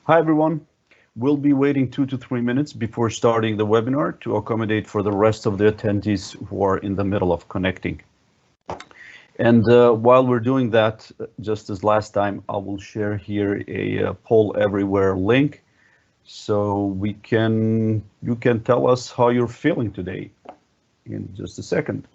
Hi, everyone. We'll be waiting 2 to 3 minutes before starting the webinar to accommodate for the rest of the attendees who are in the middle of connecting. And while we're doing that, just as last time, I will share here a poll everywhere link so you can tell us how you're feeling today in just a second.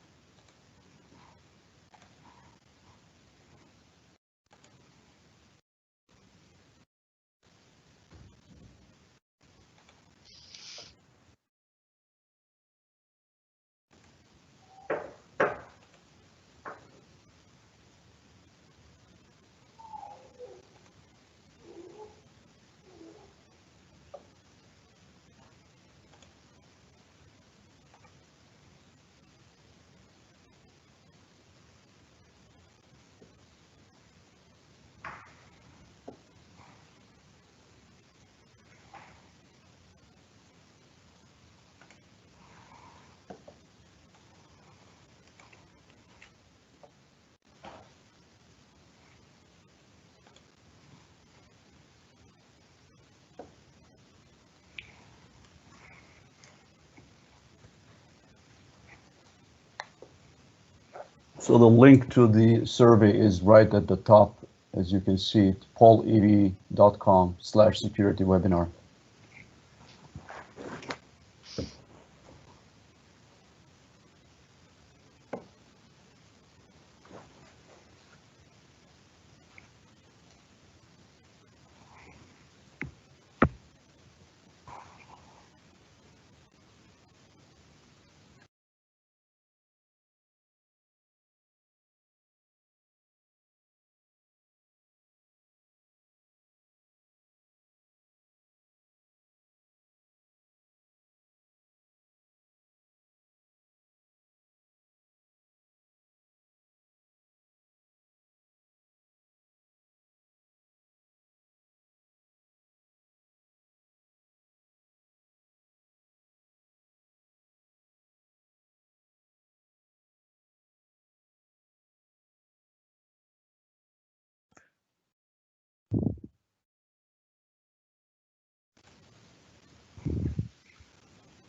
So the link to the survey is right at the top, as you can see it, paulev.com/security webinar.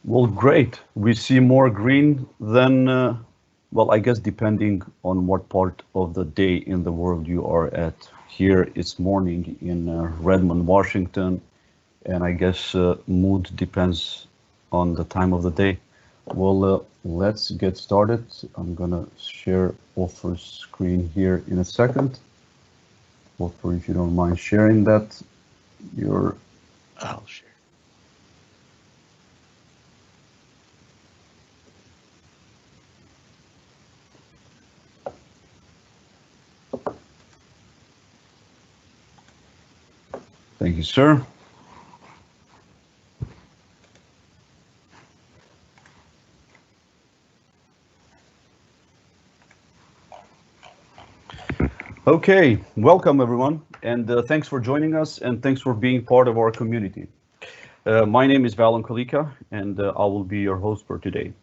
Well, great. We see more green than, well, I guess depending on what part of the day in the world you are at. Here it's morning in Redmond, Washington, and I guess mood depends on the time of the day. Well, let's get started. I'm gonna share Offer's screen here in a second. Offer, if you don't mind sharing that, I'll share. Thank you, sir. Okay, welcome everyone, and thanks for joining us, and thanks for being part of our community. My name is Valon Kalika, and I will be your host for today.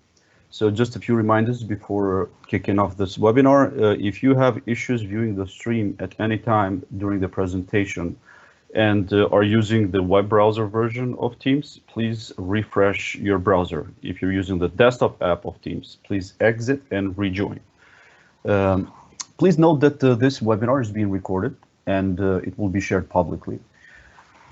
So just a few reminders before kicking off this webinar. If you have issues viewing the stream at any time during the presentation and are using the web browser version of Teams, please refresh your browser. If you're using the desktop app of Teams, please exit and rejoin. Please note that this webinar is being recorded and it will be shared publicly.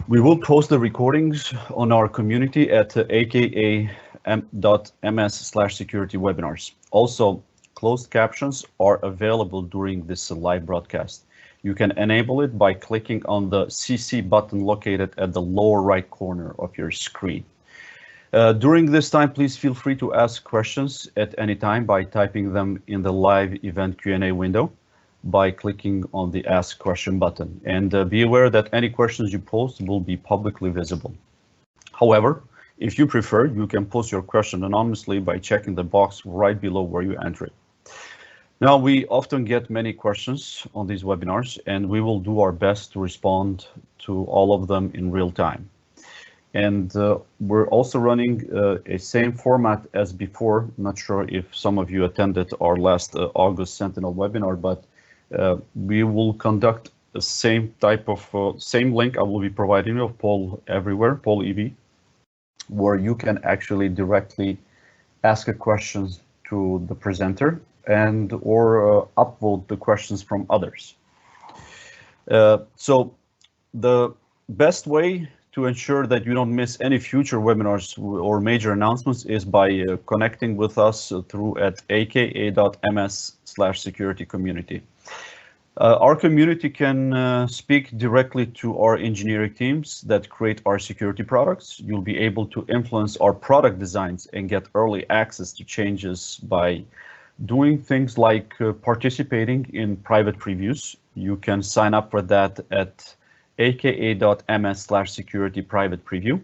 We will post the recordings on our community at aka.ms/security webinars. Also, closed captions are available during this live broadcast. You can enable it by clicking on the CC button located at the lower right corner of your screen. During this time, please feel free to ask questions at any time by typing them in the live event Q&A window by clicking on the Ask Question button. And be aware that any questions you post will be publicly visible. However, if you prefer, you can post your question anonymously by checking the box right below where you enter it. Now, we often get many questions on these webinars, and we will do our best to respond to all of them in real time. And we're also running a same format as before. Not sure if some of you attended our last August Sentinel webinar, but we will conduct the same type of same link I will be providing you of Poll Everywhere, Poll EV, where you can actually directly ask a questions to the presenter and or upvote the questions from others. So the best way to ensure that you don't miss any future webinars or major announcements is by connecting with us through at aka.ms/security community. Our community can speak directly to our engineering teams that create our security products. You'll be able to influence our product designs and get early access to changes by doing things like participating in private previews. You can sign up for that at aka.ms/security private preview.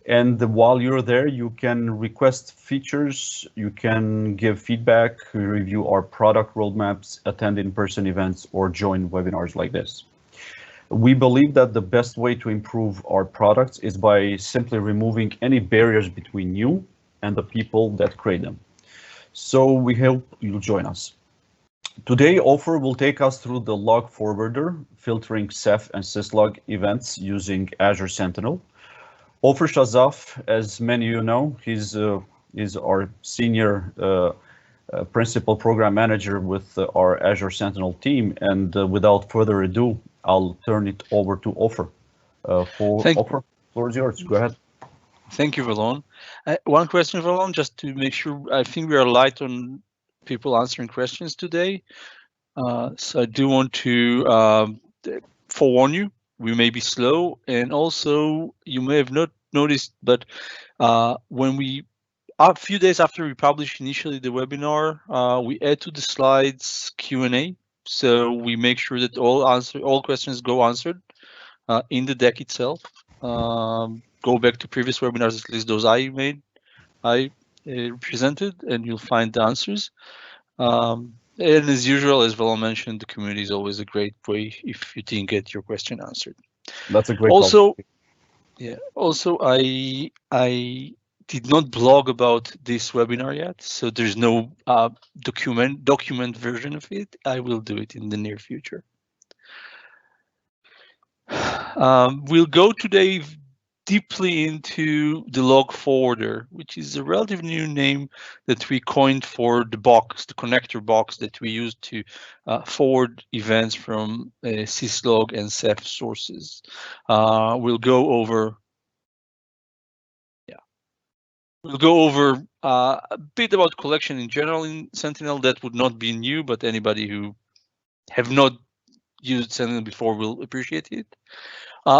And while you're there, you can request features, you can give feedback, review our product roadmaps, attend in-person events, or join webinars like this. We believe that the best way to improve our products is by simply removing any barriers between you and the people that create them. So we hope you'll join us. Today, Ofer will take us through the log forwarder, filtering Ceph and syslog events using Azure Sentinel. Ofer Shazaf, as many of you know, he's our senior principal program manager with our Azure Sentinel team. And without further ado, I'll turn it over to Ofer. Ofer, floor is yours. Go ahead. Thank you, Valon. One question, Valon, just to make sure. I think we are light on people answering questions today. So I do want to forewarn you, we may be slow, and also you may have not noticed, but when a few days after we publish initially the webinar, we add to the slides Q&A. So we make sure that all questions go answered in the deck itself. Go back to previous webinars, at least those I presented, and you'll find the answers. And as usual, as Valon mentioned, the community is always a great way if you didn't get your question answered. That's a great also, call. Yeah. Also, I did not blog about this webinar yet, so there's no document version of it. I will do it in the near future. We'll go today deeply into the log forwarder, which is a relatively new name that we coined for the box, the connector box that we use to forward events from syslog and Ceph sources. We'll go over a bit about collection in general in Sentinel. That would not be new, but anybody who have not used Sentinel before will appreciate it.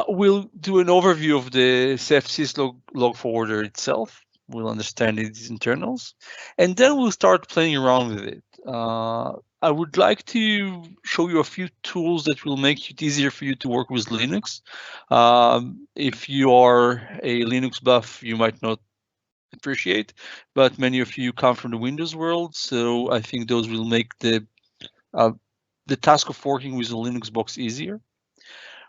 We'll do an overview of the Ceph syslog log forwarder itself. We'll understand its internals, and then we'll start playing around with it. I would like to show you a few tools that will make it easier for you to work with Linux. If you are a Linux buff, you might not appreciate, but many of you come from the Windows world, so I think those will make the task of working with a Linux box easier.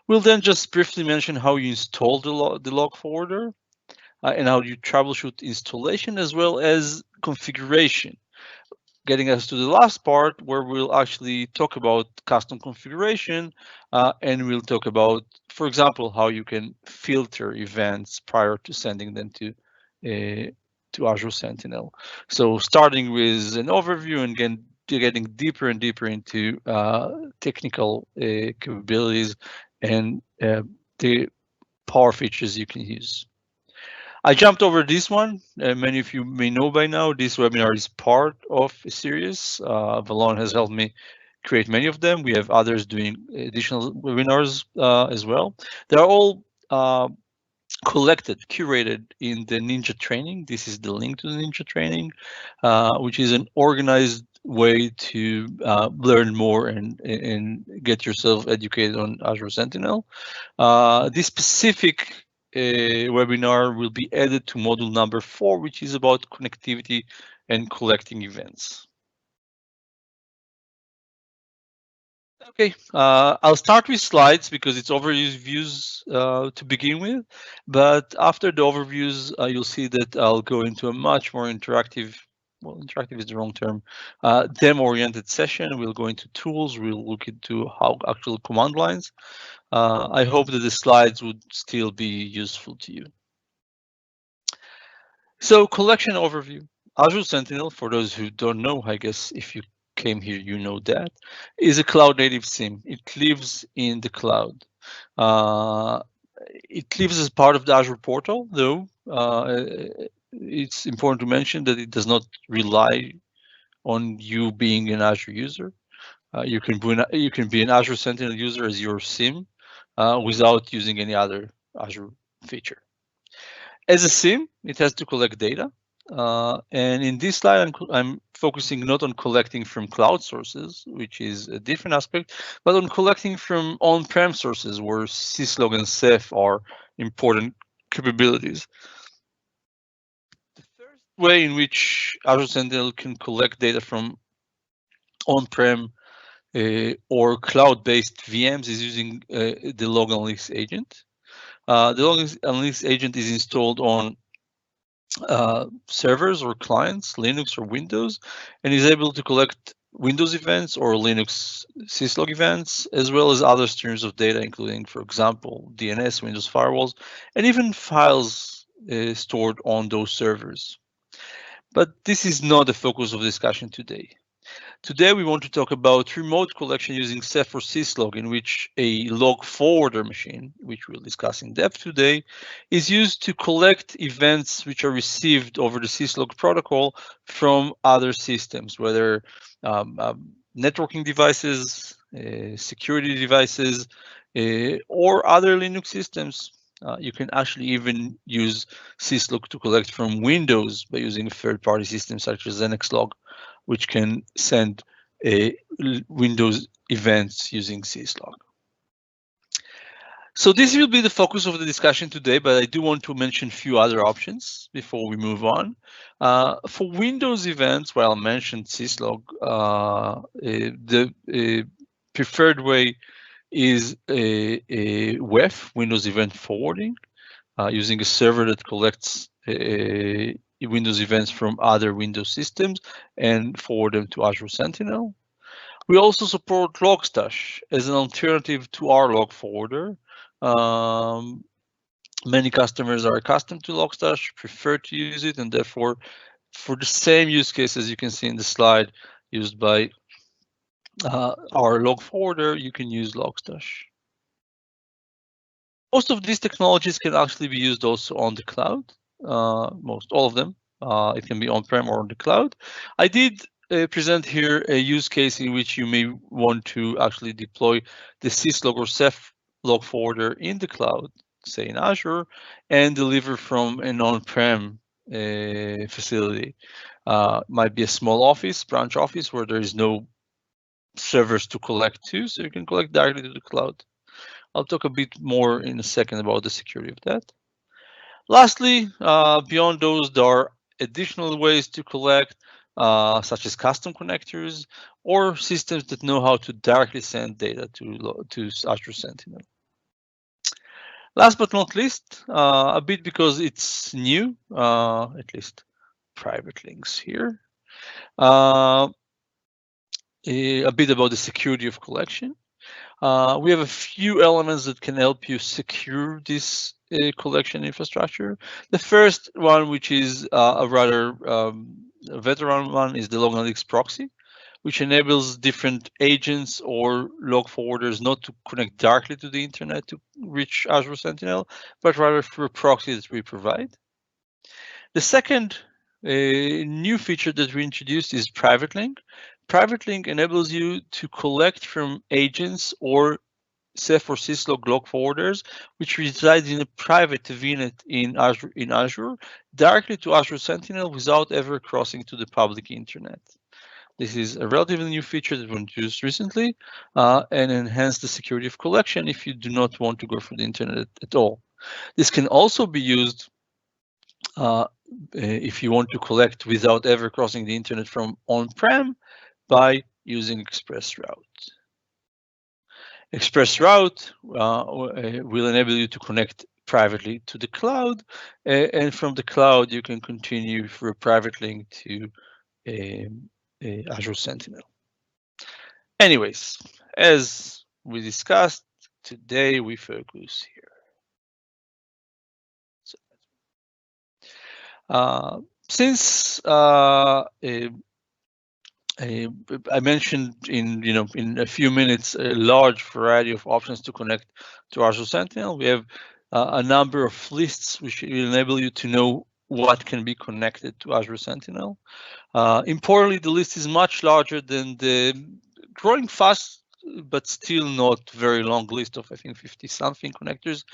We'll then just briefly mention how you install the log forwarder and how you troubleshoot installation as well as configuration, getting us to the last part where we'll actually talk about custom configuration and we'll talk about, for example, how you can filter events prior to sending them to Azure Sentinel. So starting with an overview and getting deeper and deeper into technical capabilities and the power features you can use. I jumped over this one. Many of you may know by now, this webinar is part of a series. Valon has helped me create many of them. We have others doing additional webinars as well. They're all collected, curated in the Ninja training. This is the link to the Ninja training, which is an organized way to learn more and get yourself educated on Azure Sentinel. This specific webinar will be added to module number 4, which is about connectivity and collecting events. Okay, I'll start with slides because it's overviews to begin with, but after the overviews, you'll see that I'll go into a much more interactive well, interactive is the wrong term, demo-oriented session. We'll go into tools. We'll look into how actual command lines. I hope that the slides would still be useful to you. So collection overview. Azure Sentinel, for those who don't know, I guess if you came here, you know that, is a cloud-native SIEM. It lives in the cloud. It lives as part of the Azure portal, though. It's important to mention that it does not rely on you being an Azure user. You can be an Azure Sentinel user as your SIEM without using any other Azure feature. As a SIEM, it has to collect data. And in this slide, I'm focusing not on collecting from cloud sources, which is a different aspect, but on collecting from on-prem sources where syslog and Ceph are important capabilities. The first way in which Azure Sentinel can collect data from on-prem or cloud-based VMs is using the log analytics agent. The log analytics agent is installed on servers or clients, Linux or Windows, and is able to collect Windows events or Linux syslog events, as well as other streams of data, including, for example, DNS, Windows firewalls, and even files stored on those servers. But this is not the focus of discussion today. Today, we want to talk about remote collection using Ceph or syslog, in which a log forwarder machine, which we'll discuss in depth today, is used to collect events which are received over the syslog protocol from other systems, whether networking devices, security devices, or other Linux systems. You can actually even use syslog to collect from Windows by using third-party systems such as NXLog, which can send Windows events using syslog. So this will be the focus of the discussion today, but I do want to mention a few other options before we move on. For Windows events, where I'll mention syslog, the preferred way is a WEF, Windows Event Forwarding, using a server that collects Windows events from other Windows systems and forward them to Azure Sentinel. We also support Logstash as an alternative to our log forwarder. Many customers are accustomed to Logstash, prefer to use it, and therefore, for the same use case as you can see in the slide used by our log forwarder, you can use Logstash. Most of these technologies can actually be used also on the cloud. All of them. It can be on-prem or on the cloud. I did present here a use case in which you may want to actually deploy the syslog or Ceph log forwarder in the cloud, say in Azure, and deliver from an on-prem facility. Might be a small office, branch office, where there is no servers to collect to, so you can collect directly to the cloud. I'll talk a bit more in a second about the security of that. Lastly, beyond those, there are additional ways to collect, such as custom connectors or systems that know how to directly send data to Azure Sentinel. Last but not least, a bit because it's new, at least private links here, a bit about the security of collection. We have a few elements that can help you secure this collection infrastructure. The first one, which is a rather veteran one, is the log analytics proxy, which enables different agents or log forwarders not to connect directly to the internet to reach Azure Sentinel, but rather through a proxy that we provide. The second new feature that we introduced is Private Link. Private Link enables you to collect from agents or Ceph or syslog log forwarders, which reside in a private VNet in Azure, directly to Azure Sentinel without ever crossing to the public internet. This is a relatively new feature that was introduced recently and enhance the security of collection if you do not want to go through the internet at all. This can also be used if you want to collect without ever crossing the internet from on-prem by using ExpressRoute. ExpressRoute will enable you to connect privately to the cloud, and from the cloud you can continue through a private link to Azure Sentinel. Anyways, as we discussed, today we focus here. Since I mentioned in a few minutes a large variety of options to connect to Azure Sentinel, we have a number of lists which will enable you to know what can be connected to Azure Sentinel. Importantly, the list is much larger than the growing fast but still not very long list of, I think, 50 something connectors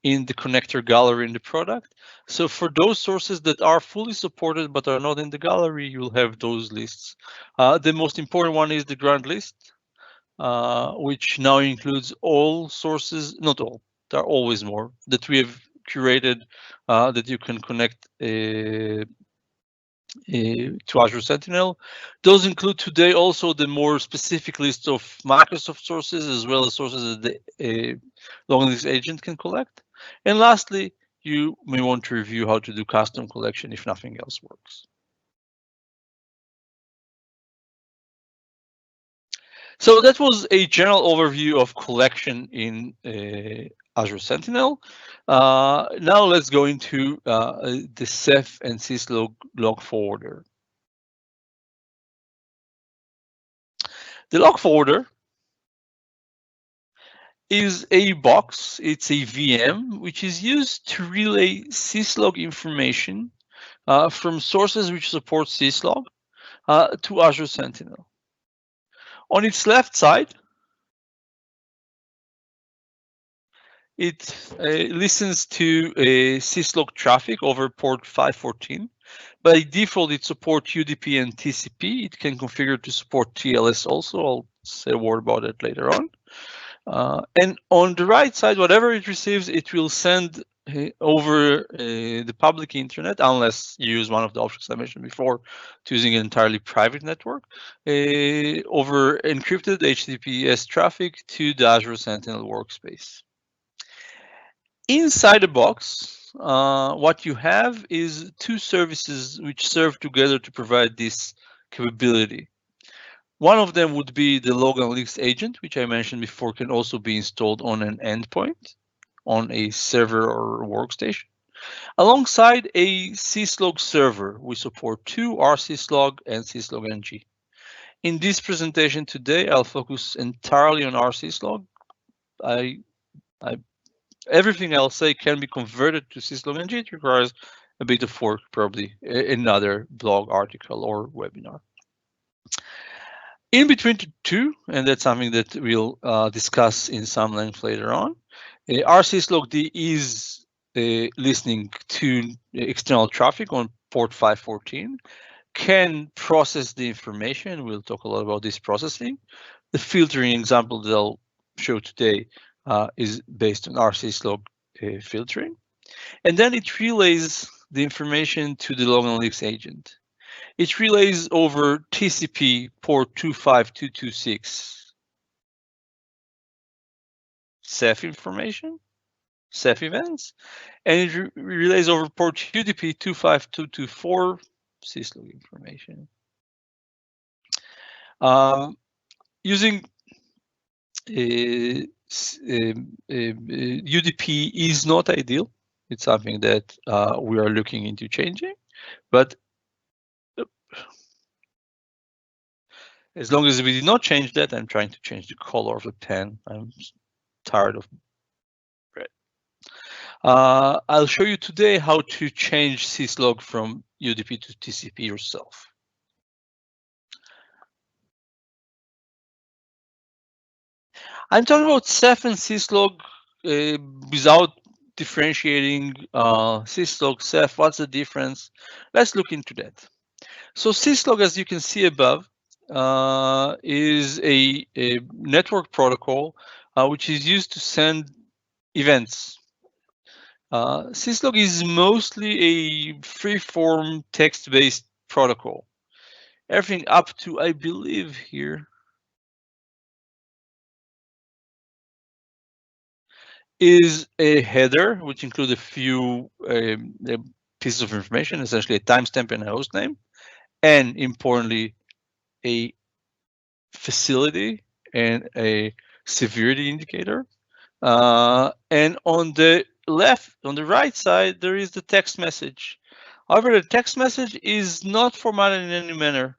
in the connector gallery in the product. So for those sources that are fully supported but are not in the gallery, you'll have those lists. The most important one is the grant list, which now includes all sources, not all, there are always more, that we have curated that you can connect to Azure Sentinel. Those include today also the more specific list of Microsoft sources, as well as sources that the long list agent can collect. And lastly, you may want to review how to do custom collection if nothing else works. So that was a general overview of collection in Azure Sentinel. Now let's go into the Ceph and syslog log forwarder. The log forwarder is a box, it's a VM, which is used to relay syslog information from sources which support syslog to Azure Sentinel. On its left side, it listens to syslog traffic over port 514. By default, it supports UDP and TCP. It can configure to support TLS also. I'll say a word about it later on. And on the right side, whatever it receives, it will send over the public internet, unless you use one of the options I mentioned before, to using an entirely private network, over encrypted HTTPS traffic to the Azure Sentinel workspace. Inside the box, what you have is two services which serve together to provide this capability. One of them would be the log analytics agent, which I mentioned before, can also be installed on an endpoint on a server or workstation. Alongside a syslog server, we support two rsyslog and syslog ng. In this presentation today, I'll focus entirely on rsyslog. Everything I'll say can be converted to syslog ng. It requires a bit of work, probably another blog article or webinar. In between the two, and that's something that we'll discuss in some length later on, rsyslog-d is listening to external traffic on port 514, can process the information. We'll talk a lot about this processing. The filtering example that I'll show today is based on rsyslog filtering. And then it relays the information to the log analytics agent. It relays over TCP port 25226 Ceph information, Ceph events, and it relays over port UDP 25224 syslog information. Using UDP is not ideal. It's something that we are looking into changing, but as long as we did not change that, I'm trying to change the color of the pen. I'm tired of red. I'll show you today how to change syslog from UDP to TCP yourself. I'm talking about Ceph and syslog without differentiating syslog, Ceph. What's the difference? Let's look into that. So syslog, as you can see above, is a network protocol which is used to send events. Syslog is mostly a free-form text-based protocol. Everything up to, I believe here, is a header, which includes a few pieces of information, essentially a timestamp and a host name, and importantly, a facility and a severity indicator. And on the right side, there is the text message. However, the text message is not formatted in any manner.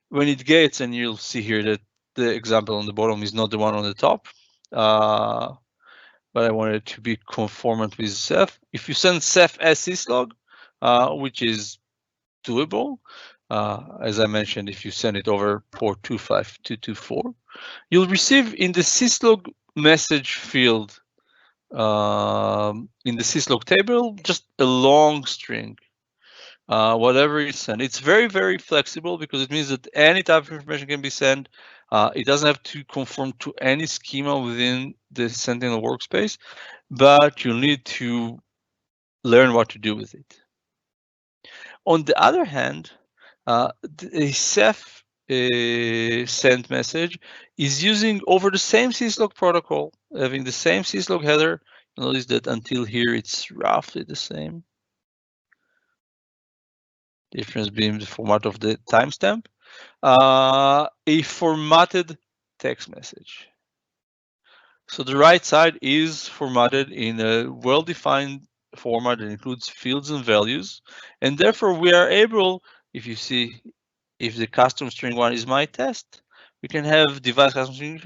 When it gets, and you'll see here that the example on the bottom is not the one on the top, but I want it to be conformant with Ceph. If you send Ceph as syslog, which is doable, as I mentioned, if you send it over port 25224, you'll receive in the syslog message field in the syslog table just a long string. Whatever you send. It's very, very flexible because it means that any type of information can be sent. It doesn't have to conform to any schema within the Sentinel workspace, but you'll need to learn what to do with it. On the other hand, the Ceph send message is using over the same syslog protocol, having the same syslog header. Notice that until here, it's roughly the same. Difference being the format of the timestamp. A formatted text message. So the right side is formatted in a well-defined format that includes fields and values, and therefore we are able, if you see, if the custom string one is my test, we can have device custom string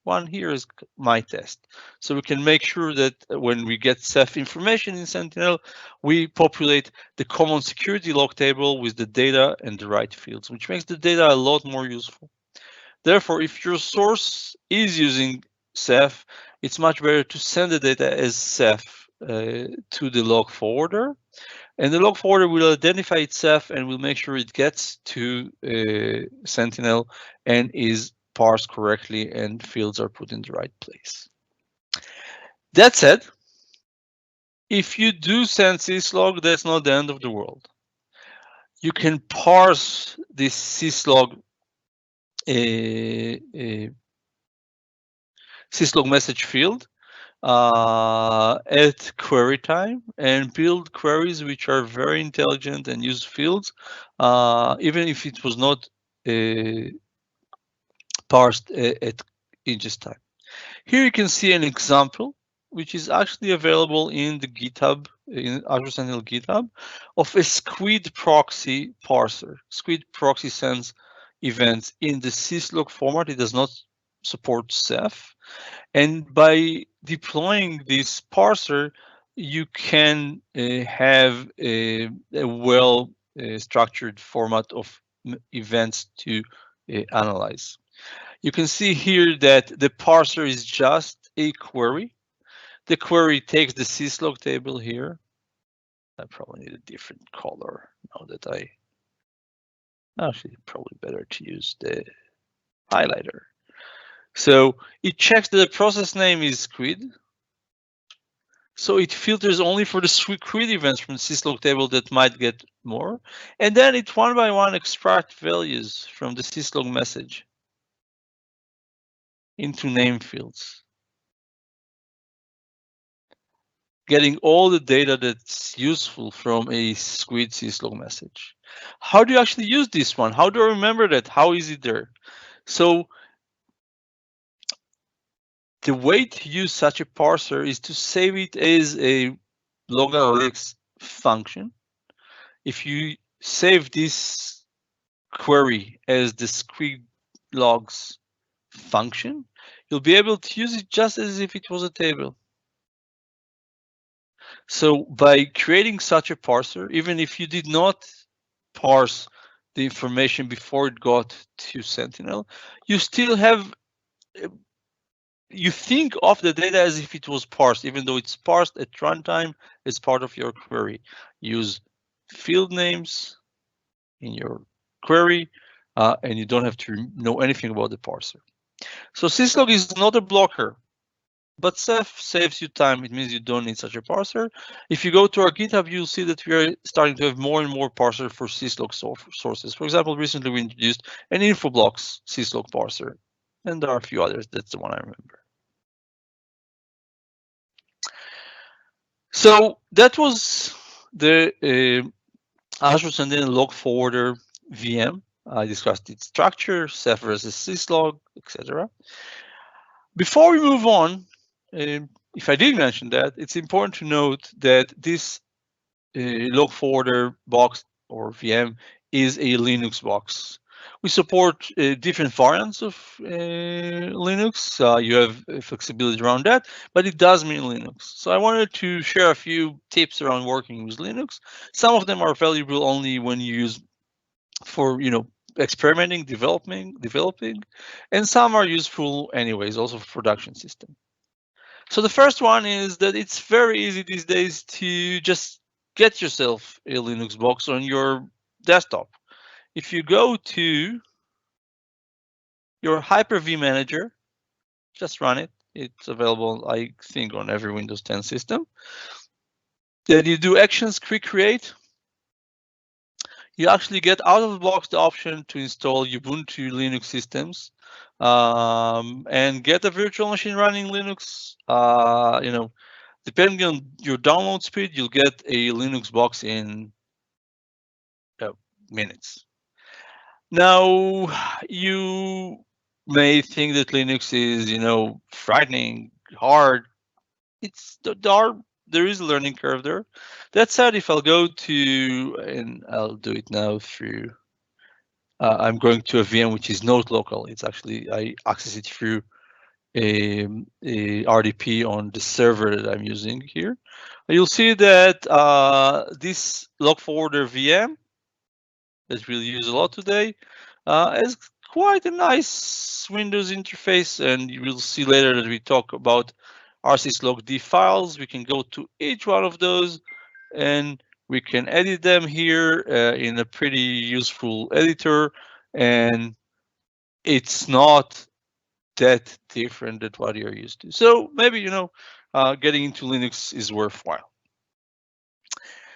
one here is my test. So we can make sure that when we get Ceph information in Sentinel, we populate the common security log table with the data and the right fields, which makes the data a lot more useful. Therefore, if your source is using Ceph, it's much better to send the data as Ceph to the log forwarder. And the log forwarder will identify itself and will make sure it gets to Sentinel and is parsed correctly and fields are put in the right place. That said, if you do send syslog, that's not the end of the world. You can parse this syslog syslog message field at query time and build queries which are very intelligent and use fields, even if it was not parsed at ingest time. Here you can see an example, which is actually available in the GitHub, in Azure Sentinel GitHub, of a Squid proxy parser. Squid proxy sends events in the syslog format. It does not support Ceph. And by deploying this parser, you can have a well structured format of events to analyze. You can see here that the parser is just a query. The query takes the syslog table here. I probably need a different color now that actually probably better to use the highlighter. So it checks that the process name is Squid. So it filters only for the Squid events from the syslog table that might get more. And then it one by one extract values from the syslog message into name fields, getting all the data that's useful from a Squid syslog message. How do you actually use this one? How do I remember that? How is it there? So the way to use such a parser is to save it as a log analytics function. If you save this query as the Squid logs function, you'll be able to use it just as if it was a table. So by creating such a parser, even if you did not parse the information before it got to Sentinel, you still have, you think of the data as if it was parsed, even though it's parsed at runtime as part of your query. Use field names in your query, and you don't have to know anything about the parser. So syslog is not a blocker, but Ceph saves you time. It means you don't need such a parser. If you go to our GitHub, you'll see that we are starting to have more and more parser for syslog sources. For example, recently we introduced an Infoblox syslog parser, and there are a few others. That's the one I remember. So that was the Azure Sentinel log forwarder VM. I discussed its structure, Ceph versus syslog, etc. Before we move on, if I did mention that, it's important to note that this log forwarder box or VM is a Linux box. We support different variants of Linux. You have flexibility around that, but it does mean Linux. So I wanted to share a few tips around working with Linux. Some of them are valuable only when you use for experimenting, developing, and some are useful anyways, also for production system. So the first one is that it's very easy these days to just get yourself a Linux box on your desktop. If you go to your Hyper-V manager, just run it. It's available, I think, on every Windows 10 system. Then you do actions quick create. You actually get out of the box the option to install Ubuntu Linux systems and get a virtual machine running Linux. Depending on your download speed, you'll get a Linux box in minutes. Now, you may think that Linux is, frightening, hard. There is a learning curve there. That said, if I'll go to, and I'll do it now through, I'm going to a VM which is not local. It's actually, I access it through a RDP on the server that I'm using here. You'll see that this log forwarder VM that we'll use a lot today has quite a nice Windows interface, and you will see later that we talk about rsyslogd files. We can go to each one of those and we can edit them here in a pretty useful editor, and it's not that different than what you're used to. So maybe getting into Linux is worthwhile.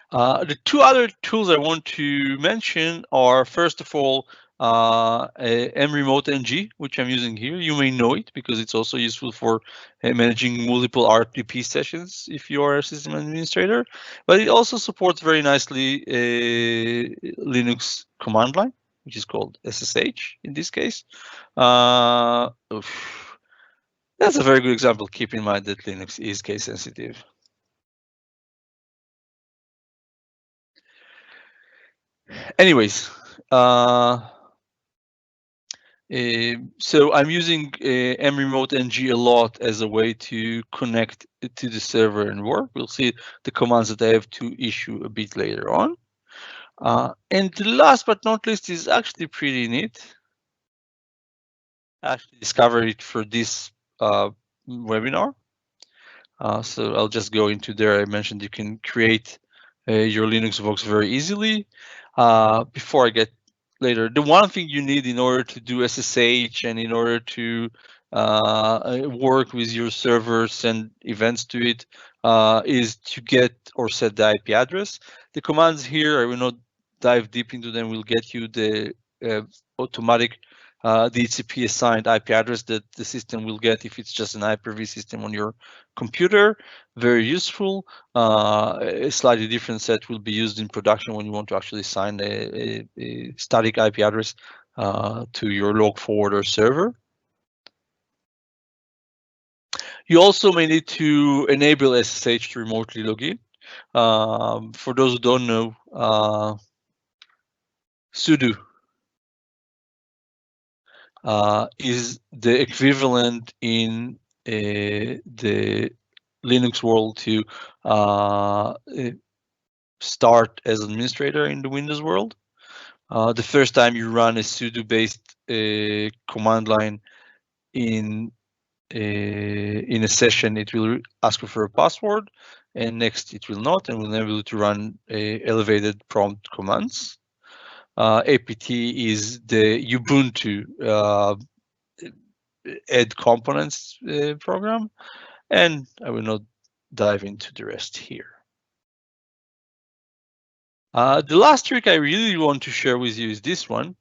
The two other tools I want to mention are, first of all, mRemote-ng, which I'm using here. You may know it because it's also useful for managing multiple RDP sessions if you are a system administrator. But it also supports very nicely a Linux command line, which is called SSH in this case. That's a very good example. Keep in mind that Linux is case sensitive. Anyways, so I'm using mRemote-ng a lot as a way to connect to the server and work. We'll see the commands that I have to issue a bit later on. And the last but not least is actually pretty neat. I actually discovered it for this webinar. So I'll just go into there. I mentioned you can create your Linux box very easily. Before I get later, the one thing you need in order to do SSH and in order to work with your server, send events to it, is to get or set the IP address. The commands here, I will not dive deep into them, will get you the automatic DHCP assigned IP address that the system will get if it's just an Hyper-V system on your computer. Very useful. A slightly different set will be used in production when you want to actually assign a static IP address to your log forwarder server. You also may need to enable SSH to remotely log in. For those who don't know, sudo is the equivalent in the Linux world to start as administrator in the Windows world. The first time you run a sudo-based command line in a session, it will ask you for a password, and next it will not, and will enable you to run elevated prompt commands. apt is the Ubuntu add components program, and I will not dive into the rest here. The last trick I really want to share with you is this one.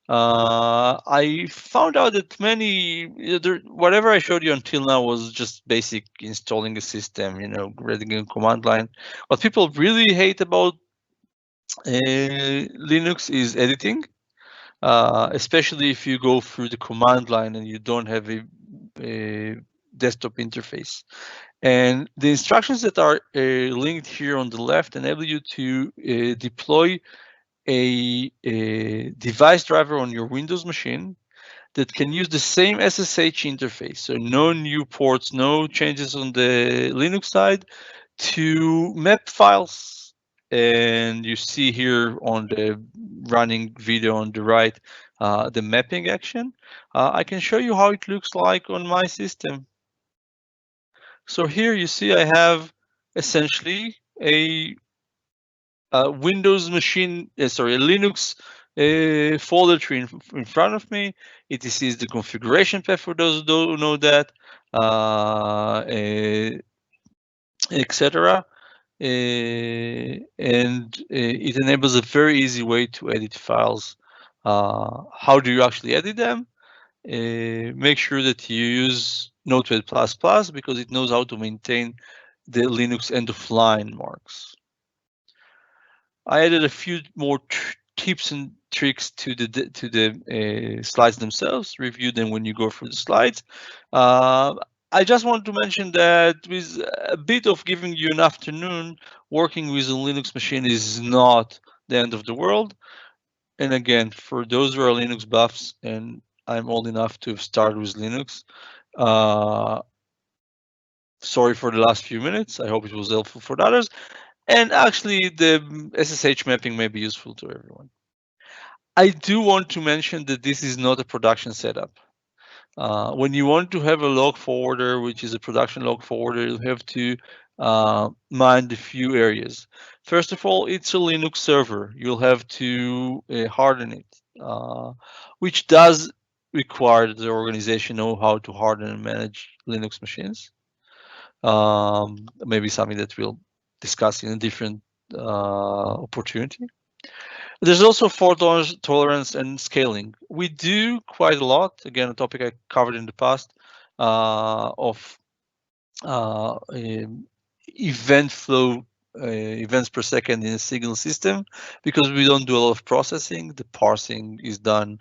I found out that whatever I showed you until now was just basic installing a system, reading a command line. What people really hate about Linux is editing. especially if you go through the command line and you don't have a desktop interface. And the instructions that are linked here on the left enable you to deploy a device driver on your Windows machine that can use the same SSH interface. So no new ports, no changes on the Linux side, to map files. And you see here on the running video on the right, the mapping action. I can show you how it looks like on my system. So here you see I have essentially a Windows machine, sorry, a Linux folder tree in front of me. It is the configuration path for those who don't know that, etc. And it enables a very easy way to edit files. How do you actually edit them? Make sure that you use Notepad++ because it knows how to maintain the Linux end of line marks. I added a few more tips and tricks to the slides themselves. Review them when you go through the slides. I just want to mention that with a bit of giving you an afternoon, working with a Linux machine is not the end of the world. And again, for those who are Linux buffs, and I'm old enough to have started with Linux, sorry for the last few minutes. I hope it was helpful for the others. And actually, the SSH mapping may be useful to everyone. I do want to mention that this is not a production setup. When you want to have a log forwarder, which is a production log forwarder, you have to mind a few areas. First of all, it's a Linux server. You'll have to harden it, which does require the organization know how to harden and manage Linux machines. Maybe something that we'll discuss in a different opportunity. There's also fault tolerance and scaling. We do quite a lot. Again, a topic I covered in the past of event flow, events per second in a single system, because we don't do a lot of processing. The parsing is done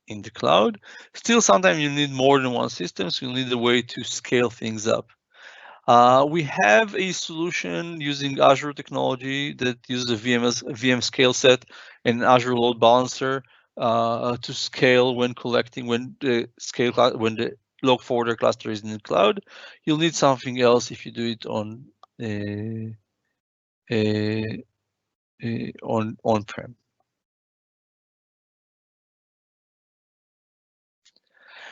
in the cloud. Still, sometimes you need more than one system, so you need a way to scale things up. We have a solution using Azure technology that uses a VM scale set and Azure load balancer to scale when collecting, when the log forwarder cluster is in the cloud. You'll need something else if you do it on on-prem.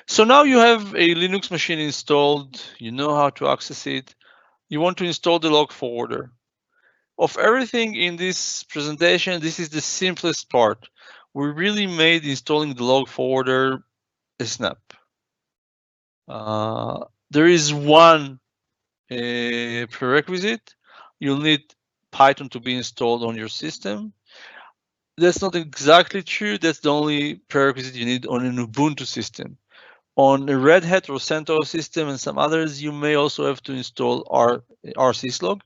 So now you have a Linux machine installed. You know how to access it. You want to install the log forwarder. Of everything in this presentation, this is the simplest part. We really made installing the log forwarder a snap. There is one prerequisite. You'll need Python to be installed on your system. That's not exactly true. That's the only prerequisite you need on an Ubuntu system. On a Red Hat or CentOS system and some others, you may also have to install rsyslog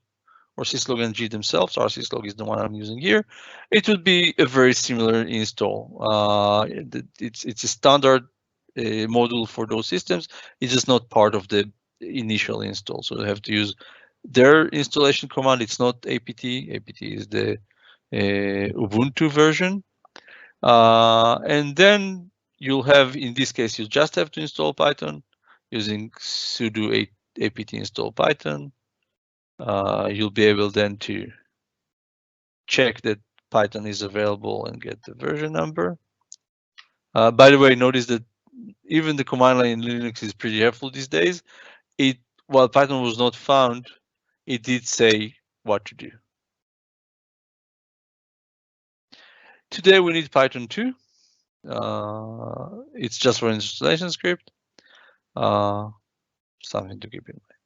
or syslog-ng themselves. rsyslog is the one I'm using here. It would be a very similar install. It's a standard module for those systems. It's just not part of the initial install. So you have to use their installation command. It's not apt. apt is the Ubuntu version. And then you'll have, in this case, you just have to install Python using sudo apt install Python. You'll be able then to check that Python is available and get the version number. By the way, notice that even the command line in Linux is pretty helpful these days. While Python was not found, it did say what to do. Today we need Python 2. It's just for installation script. Something to keep in mind.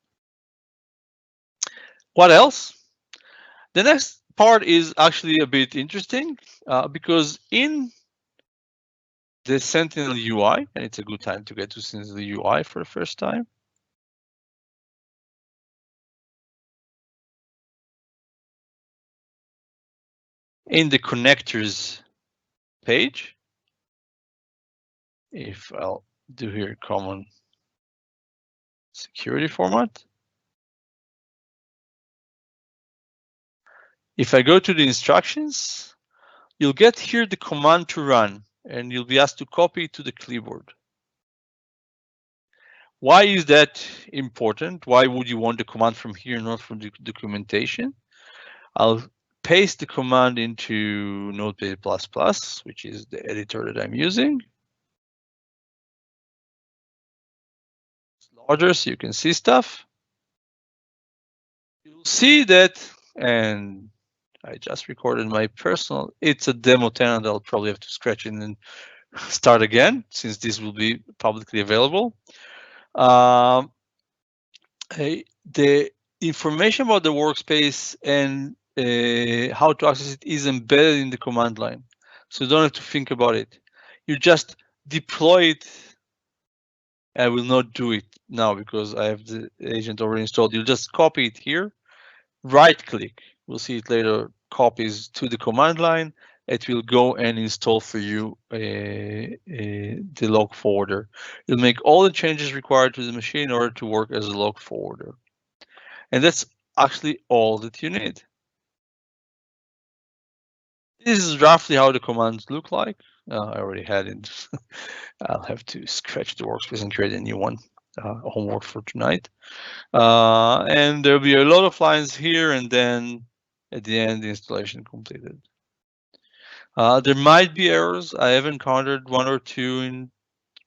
What else? The next part is actually a bit interesting because in the Sentinel UI, and it's a good time to get to Sentinel UI for the first time. In the connectors page, if I'll do here common security format. If I go to the instructions, you'll get here the command to run, and you'll be asked to copy it to the clipboard. Why is that important? Why would you want the command from here, not from the documentation? I'll paste the command into Notepad++, which is the editor that I'm using. It's larger so you can see stuff. You'll see that, and I just recorded my personal, it's a demo tenant. I'll probably have to scratch it and start again since this will be publicly available. The information about the workspace and how to access it is embedded in the command line. So you don't have to think about it. You just deploy it. I will not do it now because I have the agent already installed. You'll just copy it here, right click. We'll see it later, copies to the command line. It will go and install for you the log forwarder. It'll make all the changes required to the machine in order to work as a log forwarder. And that's actually all that you need. This is roughly how the commands look like. I already had it. I'll have to scratch the workspace and create a new one. Homework for tonight. And there'll be a lot of lines here, and then at the end, the installation completed. There might be errors. I have encountered one or two in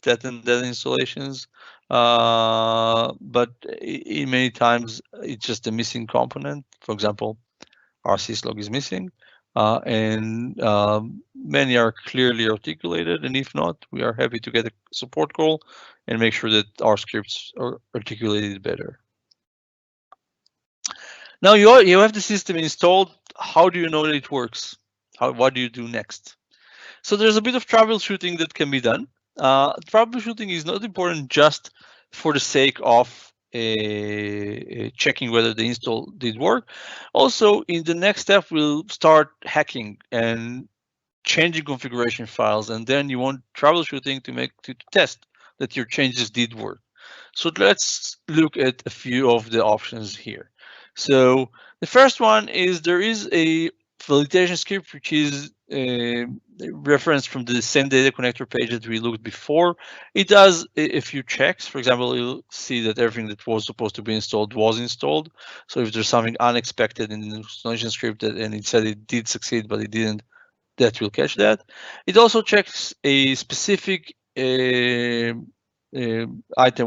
that and that installations, but many times it's just a missing component. For example, our syslog is missing, and many are clearly articulated, and if not, we are happy to get a support call and make sure that our scripts are articulated better. Now you have the system installed. How do you know that it works? What do you do next? So there's a bit of troubleshooting that can be done. Troubleshooting is not important just for the sake of checking whether the install did work. Also, in the next step, we'll start hacking and changing configuration files, and then you want troubleshooting to test that your changes did work. So let's look at a few of the options here. So the first one is there is a validation script, which is a reference from the send data connector page that we looked before. It does a few checks. For example, you'll see that everything that was supposed to be installed was installed. So if there's something unexpected in the installation script and it said it did succeed, but it didn't, that will catch that. It also checks a specific item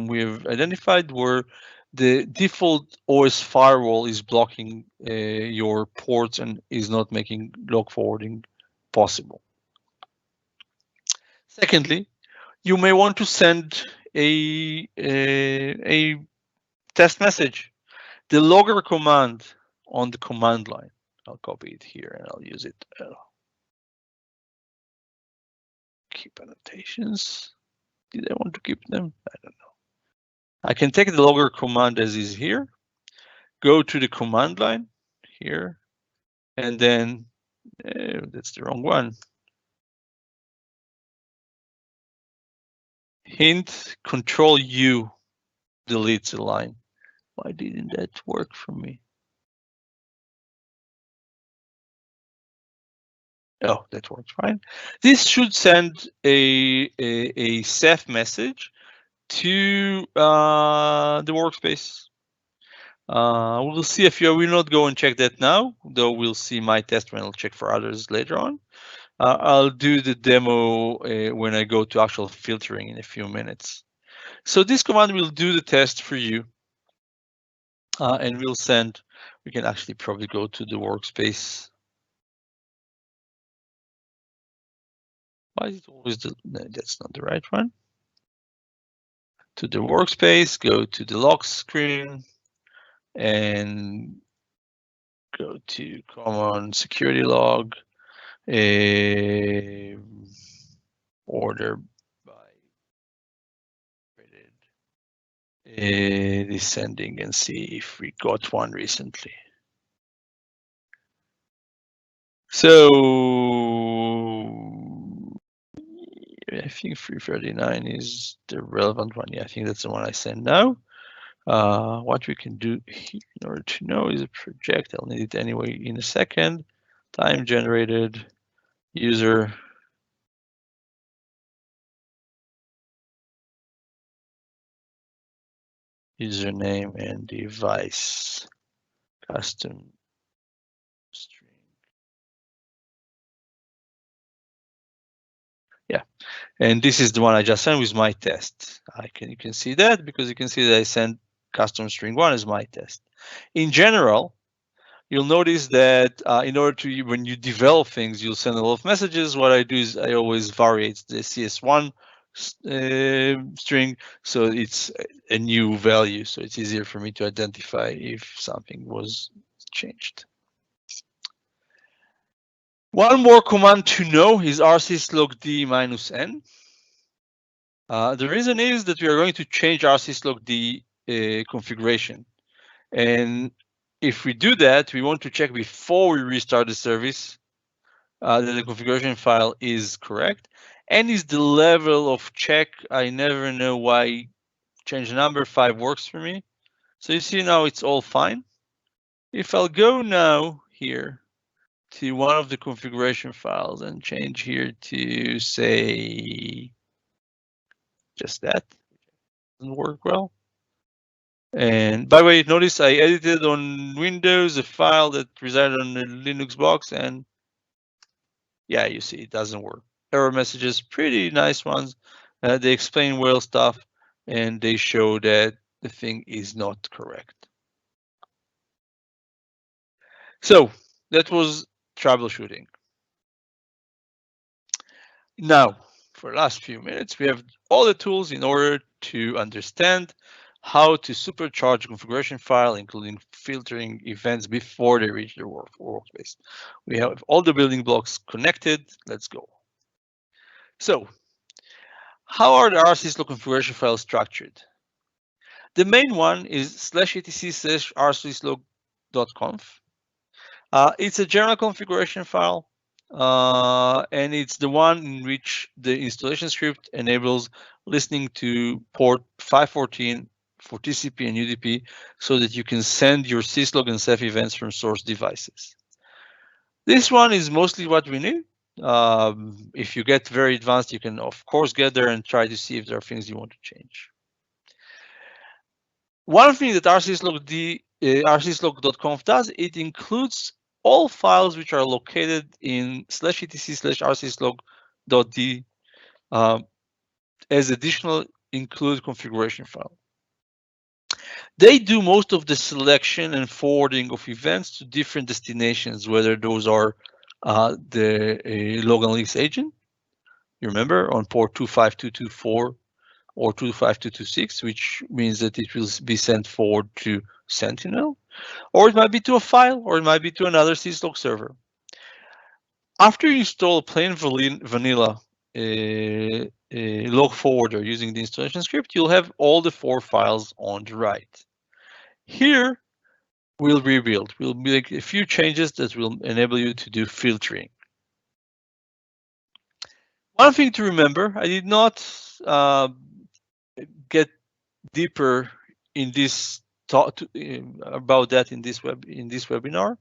we've identified where the default OS firewall is blocking your ports and is not making log forwarding possible. Secondly, you may want to send a test message. The logger command on the command line. I'll copy it here and I'll use it. Keep annotations. Did I want to keep them? I don't know. I can take the logger command as is here, go to the command line here, and then that's the wrong one. Hint Control U deletes a line. Why didn't that work for me? Oh, that works fine. This should send a Ceph message to the workspace. We'll see if you will not go and check that now, though we'll see my test and I'll check for others later on. I'll do the demo when I go to actual filtering in a few minutes. So this command will do the test for you and we'll send, we can actually probably go to the workspace. Why is it always the, no, that's not the right one. To the workspace, go to the log screen and go to common security log, order by descending and see if we got one recently. So I think 339 is the relevant one. Yeah, I think that's the one I send now. What we can do here in order to know is a project. I'll need it anyway in a second. Time generated user. Username and device. Custom string. Yeah, and this is the one I just sent with my test. You can see that because you can see that I sent custom string 1 as my test. In general, you'll notice that in order to, when you develop things, you'll send a lot of messages. What I do is I always variate the CS1 string, so it's a new value, so it's easier for me to identify if something was changed. One more command to know is rsyslogd -n. The reason is that we are going to change rsyslogd configuration. And if we do that, we want to check before we restart the service that the configuration file is correct. And is the level of check. I never know why change the number 5 works for me. So you see now it's all fine. If I'll go now here to one of the configuration files and change here to say just that, doesn't work well. And by the way, notice I edited on Windows a file that resided on the Linux box, and yeah, you see it doesn't work. Error messages, pretty nice ones. They explain well stuff, and they show that the thing is not correct. So that was troubleshooting. Now, for the last few minutes, we have all the tools in order to understand how to supercharge a configuration file, including filtering events before they reach their workspace. We have all the building blocks connected. Let's go. So, how are the rsyslog configuration files structured? The main one is /etc/rsyslog.conf. It's a general configuration file, and it's the one in which the installation script enables listening to port 514 for TCP and UDP so that you can send your syslog and Ceph events from source devices. This one is mostly what we need. If you get very advanced, you can of course get there and try to see if there are things you want to change. One thing that rsyslog.conf does, it includes all files which are located in /etc/rsyslog.d as additional include configuration file. They do most of the selection and forwarding of events to different destinations, whether those are the log analytics agent, you remember, on port 25224 or 25226, which means that it will be sent forward to Sentinel, or it might be to a file, or it might be to another syslog server. After you install a plain vanilla log forwarder using the installation script, you'll have all the 4 files on the right. Here, we'll rebuild. We'll make a few changes that will enable you to do filtering. One thing to remember, I did not get deeper in this talk about that in this webinar,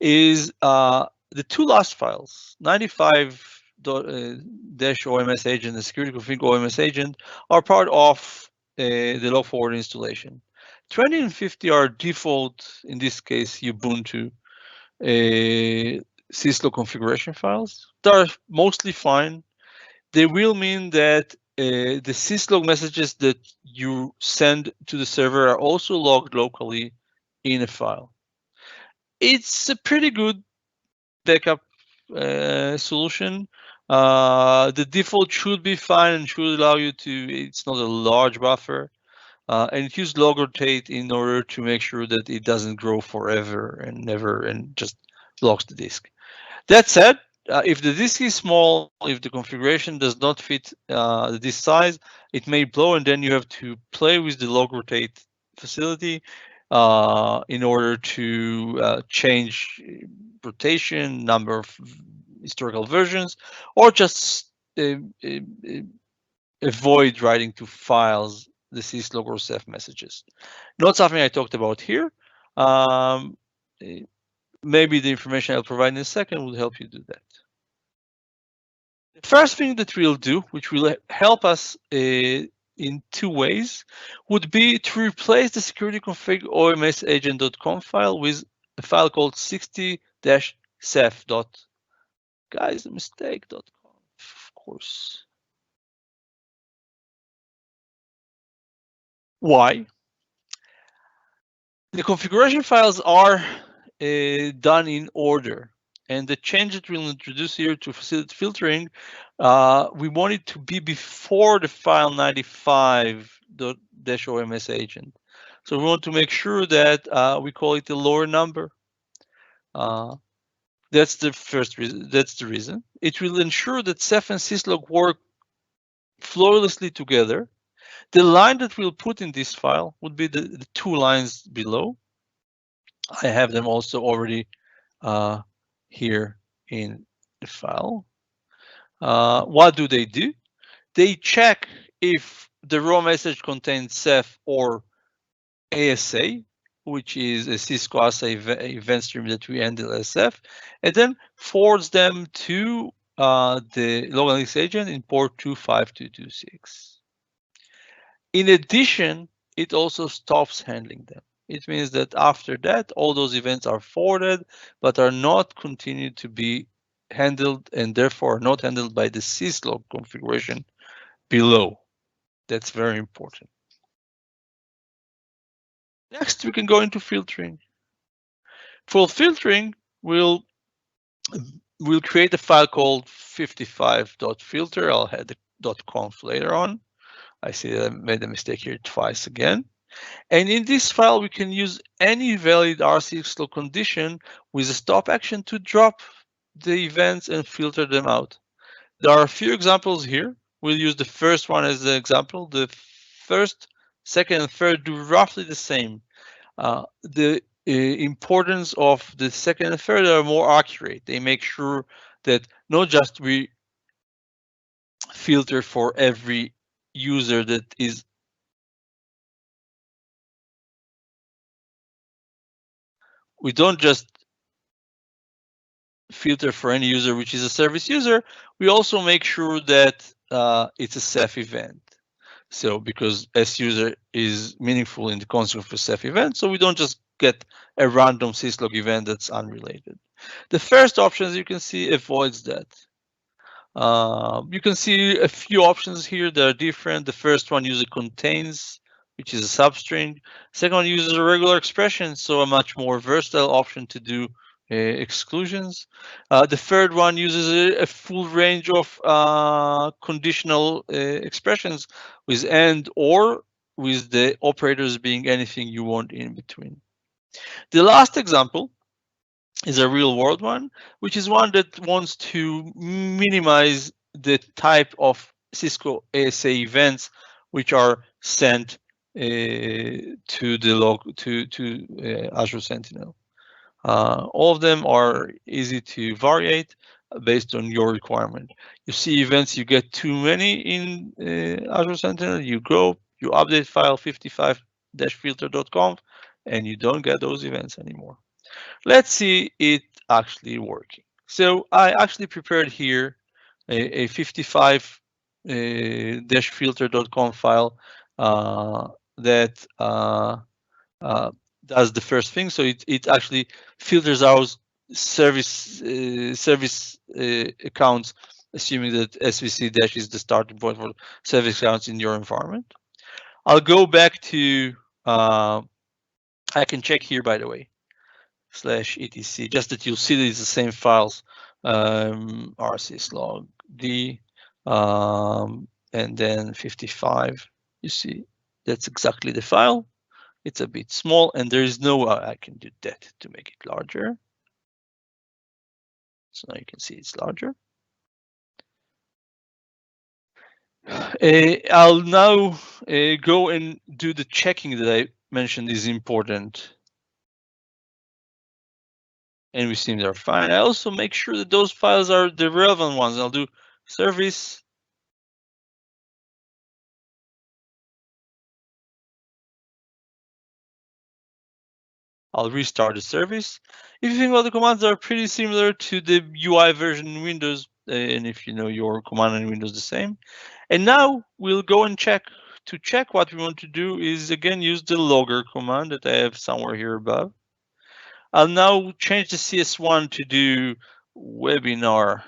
is the 2 last files, 95-OMS agent and security config OMS agent, are part of the log forward installation. 20 and 50 are default, in this case Ubuntu syslog configuration files. They're mostly fine. They will mean that the syslog messages that you send to the server are also logged locally in a file. It's a pretty good backup solution. The default should be fine and should allow you to, it's not a large buffer. And it uses log rotate in order to make sure that it doesn't grow forever and never and just blocks the disk. That said, if the disk is small, if the configuration does not fit the disk size, it may blow, and then you have to play with the log rotate facility in order to change rotation, number of historical versions, or just avoid writing to files the syslog or ceph messages. Not something I talked about here. Maybe the information I'll provide in a second will help you do that. The first thing that we'll do, which will help us in two ways, would be to replace the security config omsagent.conf file with a file called 60-ceph. Guys, a mistake.conf, of course. Why? The configuration files are done in order, and the change that we'll introduce here to facilitate filtering, we want it to be before the file 95.-oms agent. So we want to make sure that we call it a lower number. That's the first reason. That's the reason. It will ensure that ceph and syslog work flawlessly together. The line that we'll put in this file would be the two lines below. I have them also already here in the file. What do? They check if the raw message contains ceph or ASA, which is a Cisco ASA event stream that we handle as ceph, and then forwards them to the local analytics agent in port 25226. In addition, it also stops handling them. It means that after that, all those events are forwarded, but are not continued to be handled and therefore not handled by the syslog configuration below. That's very important. Next, we can go into filtering. For filtering, we'll create a file called 55.filter. I'll add the .conf later on. I see that I made a mistake here twice again. And in this file, we can use any valid rsyslog condition with a stop action to drop the events and filter them out. There are a few examples here. We'll use the first one as the example. The first, second, and third do roughly the same. The importance of the second and third are more accurate. They make sure that not just we filter for every user that is we don't just filter for any user which is a service user, we also make sure that it's a ceph event. So because S user is meaningful in the concept of a ceph event, so we don't just get a random syslog event that's unrelated. The first option, as you can see, avoids that. You can see a few options here that are different. The first one uses contains, which is a substring. Second one uses a regular expression, so a much more versatile option to do exclusions. The third one uses a full range of conditional expressions with and or, with the operators being anything you want in between. The last example is a real world one, which is one that wants to minimize the type of Cisco ASA events which are sent to the Azure Sentinel. All of them are easy to variate based on your requirement. You see events, you get too many in Azure Sentinel, you go, you update file 55-filter.conf, and you don't get those events anymore. Let's see it actually working. So I actually prepared here a 55-filter.conf file that does the first thing. So it actually filters out service accounts, assuming that SVC- is the starting point for service accounts in your environment. I'll go back to, I can check here, by the way, /etc, just that you'll see that it's the same files, rsyslog d, and then 55. You see, that's exactly the file. It's a bit small, and there is no, I can do that to make it larger. So now you can see it's larger. I'll now go and do the checking that I mentioned is important. And we see they're fine. I also make sure that those files are the relevant ones. I'll do service I'll restart the service. If you think about the commands are pretty similar to the UI version in Windows, and if you know your command in Windows the same. And now we'll go and check. To check what we want to do is again use the logger command that I have somewhere here above. I'll now change the CS1 to do webinar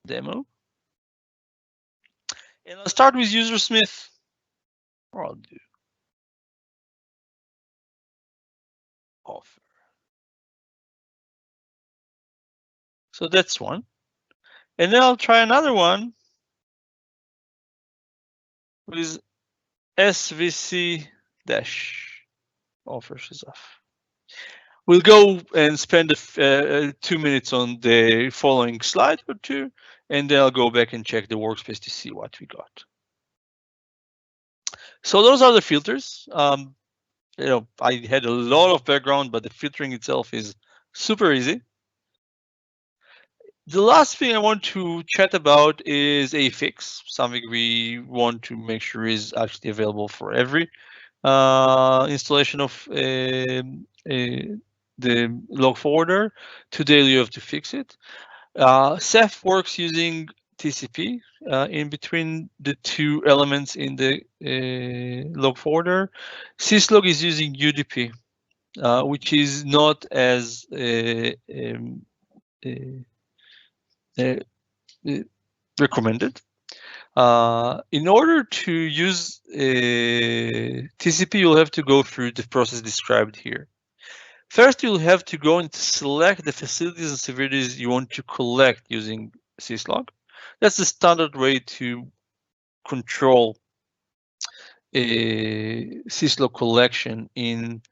demo. And I'll start with user Smith, or I'll do offer. So that's one. And then I'll try another one with SVC dash offers is off. We'll go and spend 2 minutes on the following slide or two, and then I'll go back and check the workspace to see what we got. So those are the filters. You know, I had a lot of background, but the filtering itself is super easy. The last thing I want to chat about is a fix, something we want to make sure is actually available for every installation of the log forwarder. Today you have to fix it. Ceph works using TCP in between the two elements in the log forwarder. Syslog is using UDP, which is not as recommended. In order to use TCP, you'll have to go through the process described here. First, you'll have to go and select the facilities and severities you want to collect using syslog. That's the standard way to control a syslog collection in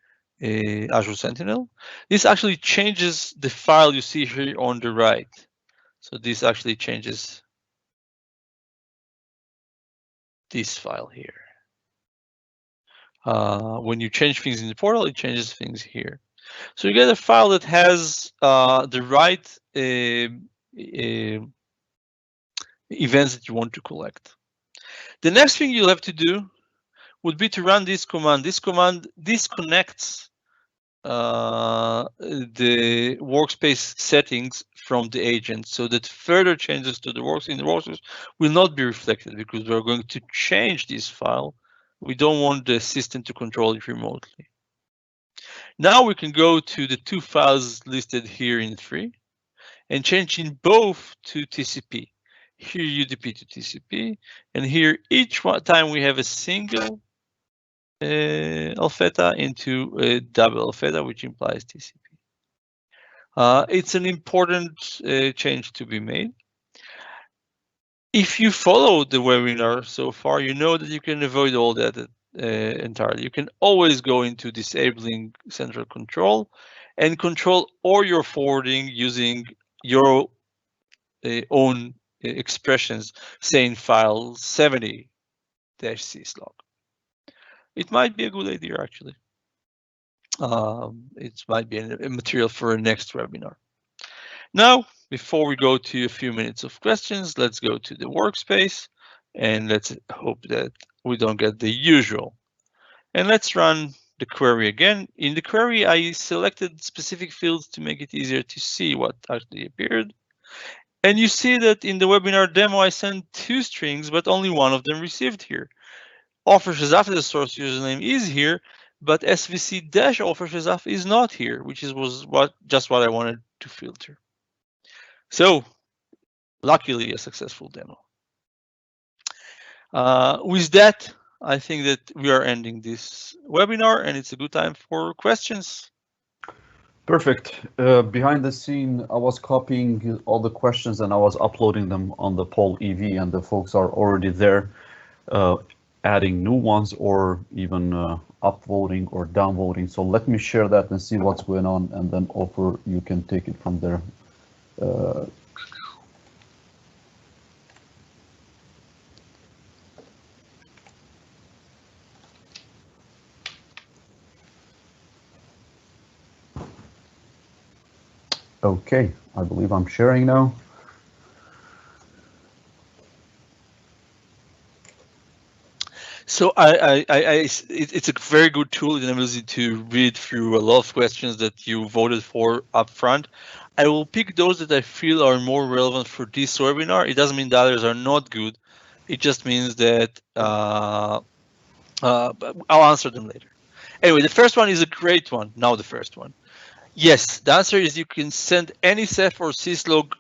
Azure Sentinel. This actually changes the file you see here on the right. So this actually changes this file here. When you change things in the portal, it changes things here. So you get a file that has the right events that you want to collect. The next thing you'll have to do would be to run this command. This command disconnects the workspace settings from the agent so that further changes to the workspace will not be reflected because we're going to change this file. We don't want the system to control it remotely. Now we can go to the two files listed here in 3 and change in both to TCP. Here UDP to TCP, and here each time we have a single alpha into a double alpha, which implies TCP. It's an important change to be made. If you follow the webinar so far, you know that you can avoid all that entirely. You can always go into disabling central control and control all your forwarding using your own expressions, say in file 70-syslog. It might be a good idea, actually. It might be a material for a next webinar. Now, before we go to a few minutes of questions, let's go to the workspace and let's hope that we don't get the usual. And let's run the query again. In the query, I selected specific fields to make it easier to see what actually appeared. And you see that in the webinar demo, I sent 2 strings, but only one of them received here. Offer Shazaf, the source username, is here, but SVC-offer Shazaf is not here, which was just what I wanted to filter. So, luckily, a successful demo. With that, I think that we are ending this webinar, and it's a good time for questions. Perfect. Behind the scene, I was copying all the questions and I was uploading them on the poll EV, and the folks are already there adding new ones or even upvoting or downvoting. So let me share that and see what's going on, and then Ofer, you can take it from there. Okay, I believe I'm sharing now. So it's a very good tool. It enables you to read through a lot of questions that you voted for up front. I will pick those that I feel are more relevant for this webinar. It doesn't mean the others are not good. It just means that I'll answer them later. Anyway, the first one is a great one. Now the first one. Yes, the answer is you can send any Ceph or syslog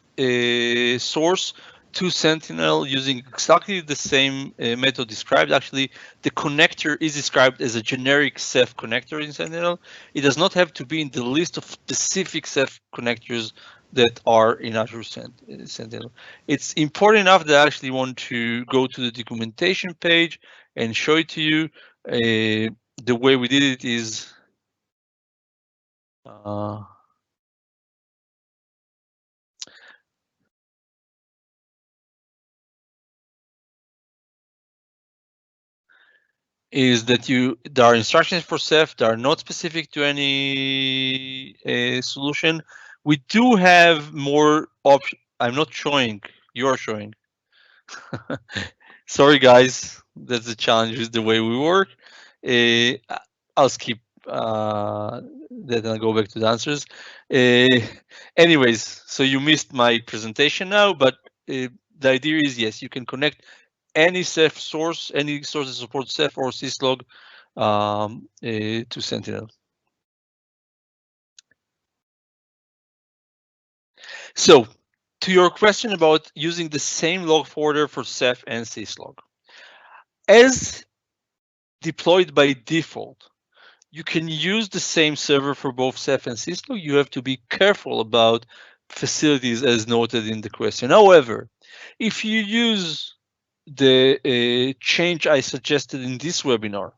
source to Sentinel using exactly the same method described. Actually, the connector is described as a generic Ceph connector in Sentinel. It does not have to be in the list of specific Ceph connectors that are in Azure Sentinel. It's important enough that I actually want to go to the documentation page and show it to you. The way we did it is that there are instructions for Ceph that are not specific to any solution. We do have more options. I'm not showing, you are showing. Sorry guys, that's the challenge with the way we work. I'll skip that and I'll go back to the answers. Anyways, so you missed my presentation now, but the idea is, yes, you can connect any Ceph source, any source that supports Ceph or syslog to Sentinel. So, to your question about using the same log forwarder for Ceph and syslog, as deployed by default, you can use the same server for both Ceph and syslog. You have to be careful about facilities as noted in the question. However, if you use the change I suggested in this webinar,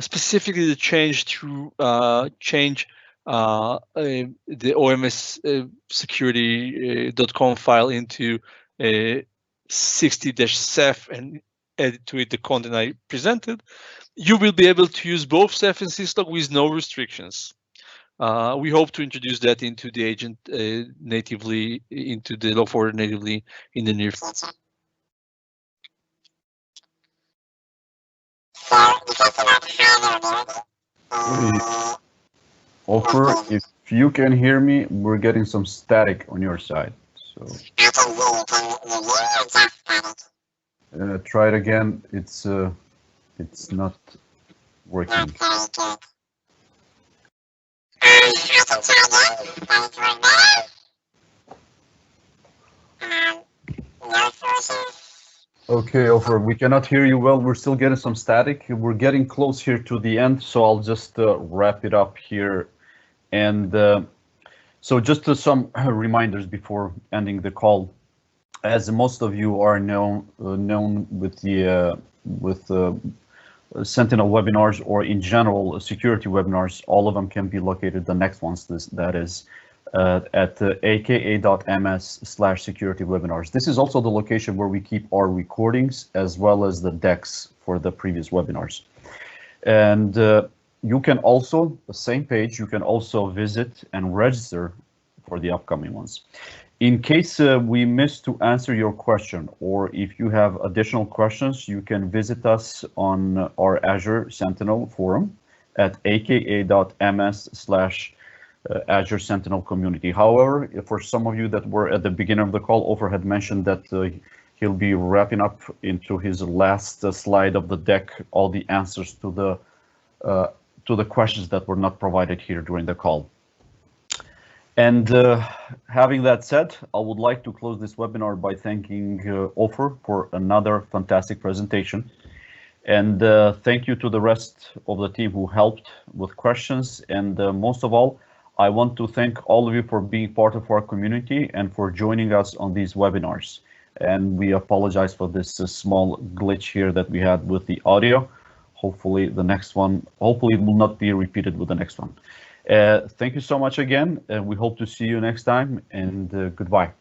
specifically the change to change the OMS security.com file into 60-Ceph and add to it the content I presented, you will be able to use both Ceph and syslog with no restrictions. We hope to introduce that into the agent natively, into the log forwarder natively in the near future. Ofer, if you can hear me, we're getting some static on your side. So try it again. It's not working. Okay, Ofer, we cannot hear you well. We're still getting some static. We're getting close here to the end, so I'll just wrap it up here. And so just some reminders before ending the call. As most of you are known with the Sentinel webinars, or in general security webinars, all of them can be located, the next ones, that is at aka.ms/security webinars. This is also the location where we keep our recordings as well as the decks for the previous webinars. And you can also, the same page, you can also visit and register for the upcoming ones. In case we missed to answer your question, or if you have additional questions, you can visit us on our Azure Sentinel forum at aka.ms/Azure Sentinel community. However, for some of you that were at the beginning of the call, Ofer had mentioned that he'll be wrapping up into his last slide of the deck all the answers to the questions that were not provided here during the call. And having that said, I would like to close this webinar by thanking Ofer for another fantastic presentation. And thank you to the rest of the team who helped with questions. And most of all, I want to thank all of you for being part of our community and for joining us on these webinars. And we apologize for this small glitch here that we had with the audio. Hopefully the next one, hopefully it will not be repeated with the next one. Thank you so much again. We hope to see you next time, and goodbye.